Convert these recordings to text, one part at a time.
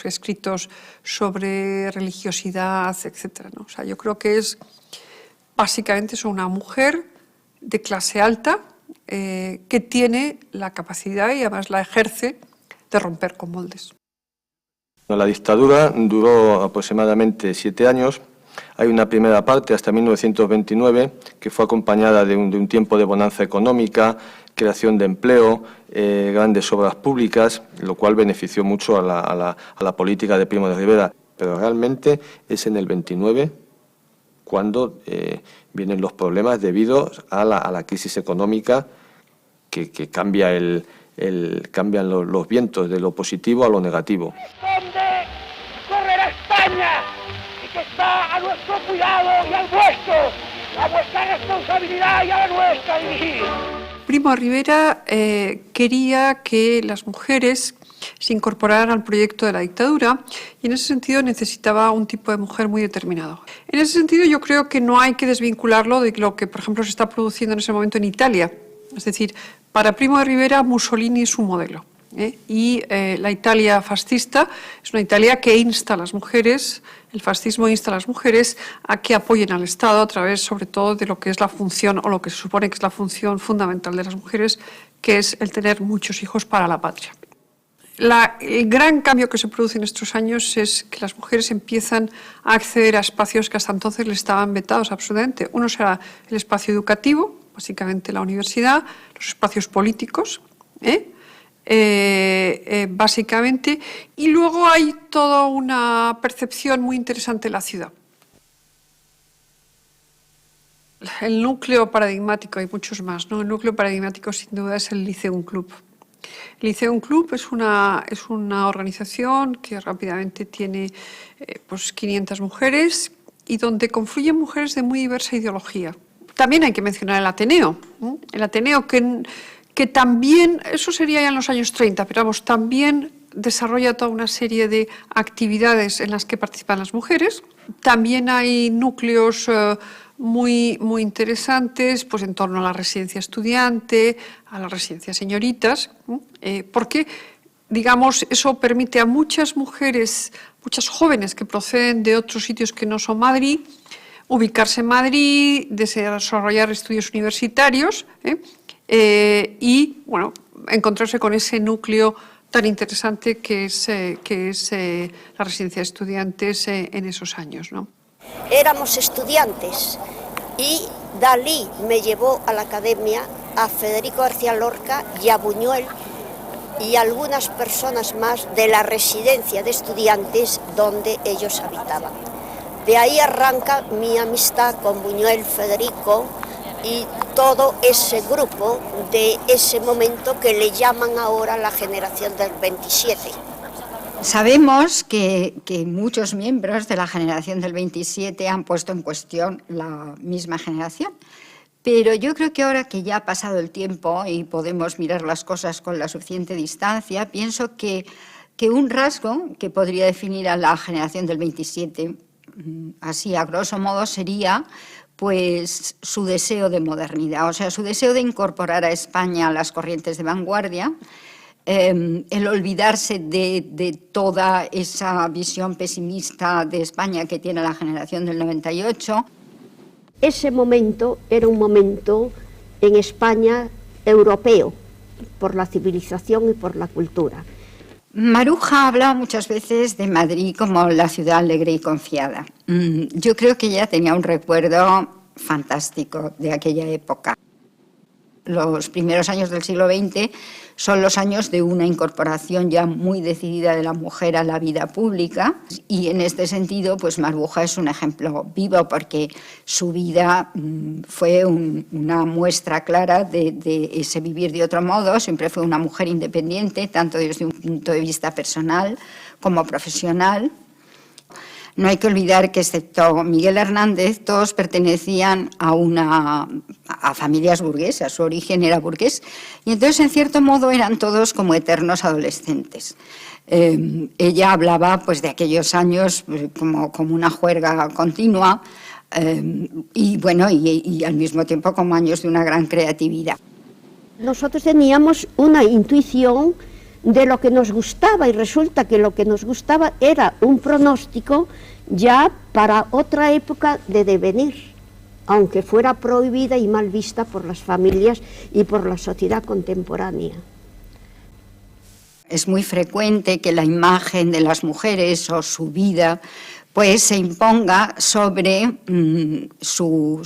escritos sobre religiosidad, etc., ¿no? O sea, yo creo que es básicamente una mujer de clase alta que tiene la capacidad y además la ejerce de romper con moldes. La dictadura duró aproximadamente 7 años. Hay una primera parte hasta 1929 que fue acompañada de un tiempo de bonanza económica, creación de empleo, grandes obras públicas, lo cual benefició mucho a la política de Primo de Rivera. Pero realmente es en el 29 cuando vienen los problemas debido a la crisis económica que cambia cambian los vientos de lo positivo a lo negativo. ¿Dónde correrá España? Y que está a nuestro cuidado y al vuestro, a vuestra responsabilidad y a la nuestra dirigir. Primo de Rivera quería que las mujeres se incorporaran al proyecto de la dictadura y en ese sentido necesitaba un tipo de mujer muy determinado. En ese sentido yo creo que no hay que desvincularlo de lo que, por ejemplo, se está produciendo en ese momento en Italia. Es decir, para Primo de Rivera, Mussolini es un modelo. Y la Italia fascista es una Italia que insta a las mujeres, el fascismo insta a las mujeres a que apoyen al Estado a través, sobre todo, de lo que es la función, o lo que se supone que es la función fundamental de las mujeres, que es el tener muchos hijos para la patria. El gran cambio que se produce en estos años es que las mujeres empiezan a acceder a espacios que hasta entonces les estaban vetados absolutamente. Uno será el espacio educativo, básicamente la universidad, los espacios políticos, básicamente, y luego hay toda una percepción muy interesante de la ciudad. El núcleo paradigmático, hay muchos más, ¿no? El núcleo paradigmático sin duda es el Liceum Club. El Liceum Club es una organización que rápidamente tiene pues 500 mujeres y donde confluyen mujeres de muy diversa ideología. También hay que mencionar el Ateneo. El Ateneo que también, eso sería ya en los años 30, pero vamos, también desarrolla toda una serie de actividades en las que participan las mujeres. También hay núcleos muy interesantes pues, en torno a la residencia estudiante, a la residencia señoritas, porque, digamos, eso permite a muchas mujeres, muchas jóvenes que proceden de otros sitios que no son Madrid, ubicarse en Madrid, desarrollar estudios universitarios y, bueno, encontrarse con ese núcleo tan interesante que es la residencia de estudiantes en esos años, ¿no? Éramos estudiantes y Dalí me llevó a la academia a Federico García Lorca y a Buñuel y algunas personas más de la residencia de estudiantes donde ellos habitaban. De ahí arranca mi amistad con Buñuel, Federico y todo ese grupo de ese momento que le llaman ahora la generación del 27. Sabemos que muchos miembros de la generación del 27 han puesto en cuestión la misma generación, pero yo creo que ahora que ya ha pasado el tiempo y podemos mirar las cosas con la suficiente distancia, pienso que un rasgo que podría definir a la generación del 27, así a grosso modo, sería pues su deseo de modernidad, o sea, su deseo de incorporar a España a las corrientes de vanguardia, el olvidarse de toda esa visión pesimista de España que tiene la generación del 98. Ese momento era un momento en España europeo, por la civilización y por la cultura. Maruja hablaba muchas veces de Madrid como la ciudad alegre y confiada. Yo creo que ella tenía un recuerdo fantástico de aquella época. Los primeros años del siglo XX son los años de una incorporación ya muy decidida de la mujer a la vida pública y en este sentido pues Maruja es un ejemplo vivo porque su vida fue una muestra clara de ese vivir de otro modo. Siempre fue una mujer independiente tanto desde un punto de vista personal como profesional. No hay que olvidar que, excepto Miguel Hernández, todos pertenecían a familias burguesas, su origen era burgués, y entonces, en cierto modo, eran todos como eternos adolescentes. Ella hablaba pues, de aquellos años como una juerga continua y, bueno, y al mismo tiempo como años de una gran creatividad. Nosotros teníamos una intuición de lo que nos gustaba, y resulta que lo que nos gustaba era un pronóstico ya para otra época de devenir, aunque fuera prohibida y mal vista por las familias y por la sociedad contemporánea. Es muy frecuente que la imagen de las mujeres o su vida pues se imponga sobre su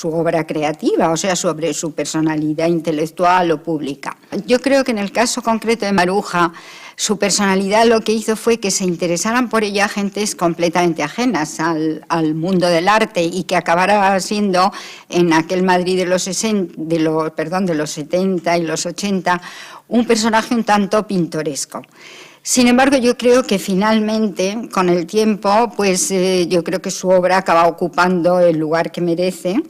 obra creativa, o sea, sobre su personalidad intelectual o pública. Yo creo que en el caso concreto de Maruja, su personalidad lo que hizo fue que se interesaran por ella gentes completamente ajenas al mundo del arte y que acabara siendo en aquel Madrid de los 70 y los 80 un personaje un tanto pintoresco. Sin embargo, yo creo que finalmente, con el tiempo, pues yo creo que su obra acaba ocupando el lugar que merece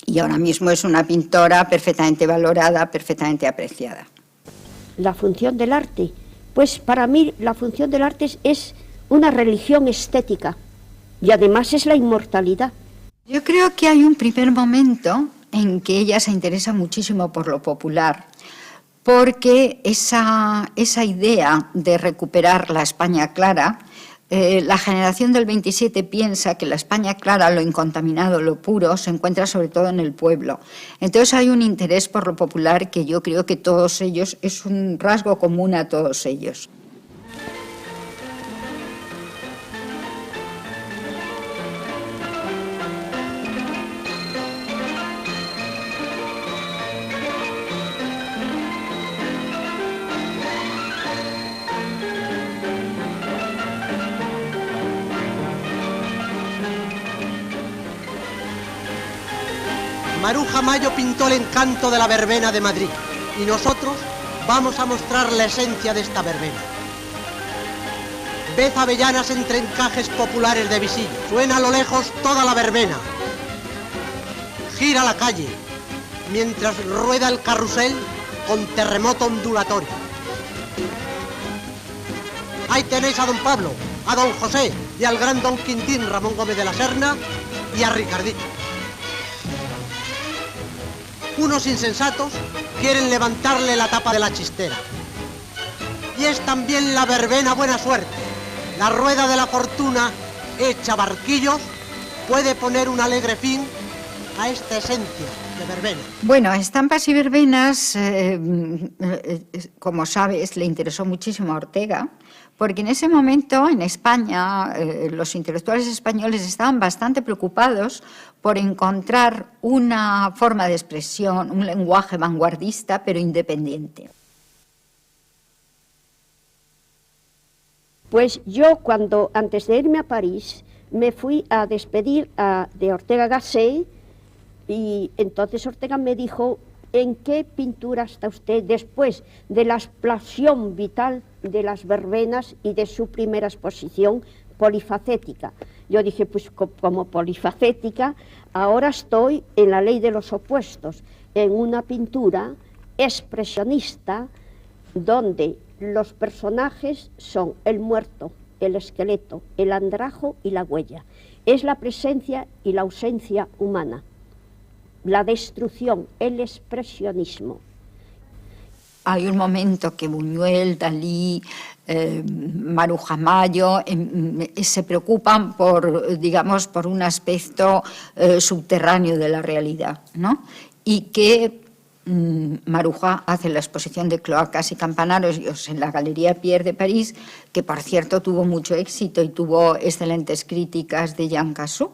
y ahora mismo es una pintora perfectamente valorada, perfectamente apreciada. La función del arte, pues para mí la función del arte es una religión estética y además es la inmortalidad. Yo creo que hay un primer momento en que ella se interesa muchísimo por lo popular, porque esa idea de recuperar la España clara, la generación del 27 piensa que la España clara, lo incontaminado, lo puro, se encuentra sobre todo en el pueblo. Entonces hay un interés por lo popular que yo creo que todos ellos, es un rasgo común a todos ellos. Maruja Mayo pintó el encanto de la verbena de Madrid y nosotros vamos a mostrar la esencia de esta verbena. Ved avellanas entre encajes populares de visillo, suena a lo lejos toda la verbena. Gira la calle, mientras rueda el carrusel con terremoto ondulatorio. Ahí tenéis a don Pablo, a don José y al gran don Quintín Ramón Gómez de la Serna y a Ricardito. Unos insensatos quieren levantarle la tapa de la chistera. Y es también la verbena buena suerte. La rueda de la fortuna, hecha barquillos, puede poner un alegre fin a esta esencia de verbena. Bueno, estampas y verbenas, como sabes, le interesó muchísimo a Ortega, porque en ese momento en España los intelectuales españoles estaban bastante preocupados por encontrar una forma de expresión, un lenguaje vanguardista pero independiente. Pues yo antes de irme a París, me fui a despedir de Ortega Gasset y entonces Ortega me dijo: ¿en qué pintura está usted después de la explosión vital de las verbenas y de su primera exposición polifacética? Yo dije, pues como polifacética, ahora estoy en la ley de los opuestos, en una pintura expresionista donde los personajes son el muerto, el esqueleto, el andrajo y la huella. Es la presencia y la ausencia humana, la destrucción, el expresionismo. Hay un momento que Buñuel, Dalí, Maruja Mayo se preocupan por, digamos, por un aspecto subterráneo de la realidad, ¿no? Y que Maruja hace la exposición de Cloacas y Campanaros en la Galería Pierre de París, que por cierto tuvo mucho éxito y tuvo excelentes críticas de Jean Cassou,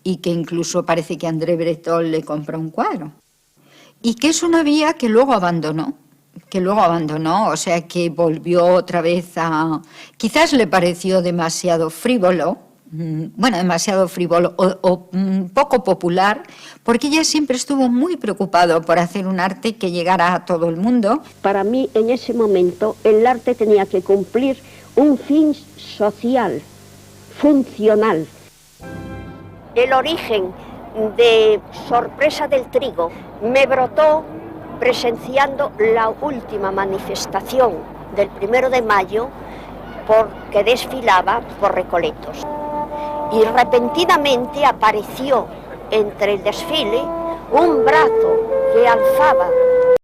y que incluso parece que André Breton le compró un cuadro. Y que es una vía que luego abandonó, o sea que volvió otra vez a... Quizás le pareció demasiado frívolo, o poco popular, porque ella siempre estuvo muy preocupado por hacer un arte que llegara a todo el mundo. Para mí, en ese momento, el arte tenía que cumplir un fin social, funcional. El origen de Sorpresa del Trigo me brotó presenciando la última manifestación del 1 de mayo que desfilaba por Recoletos. Y repentinamente apareció entre el desfile un brazo que alzaba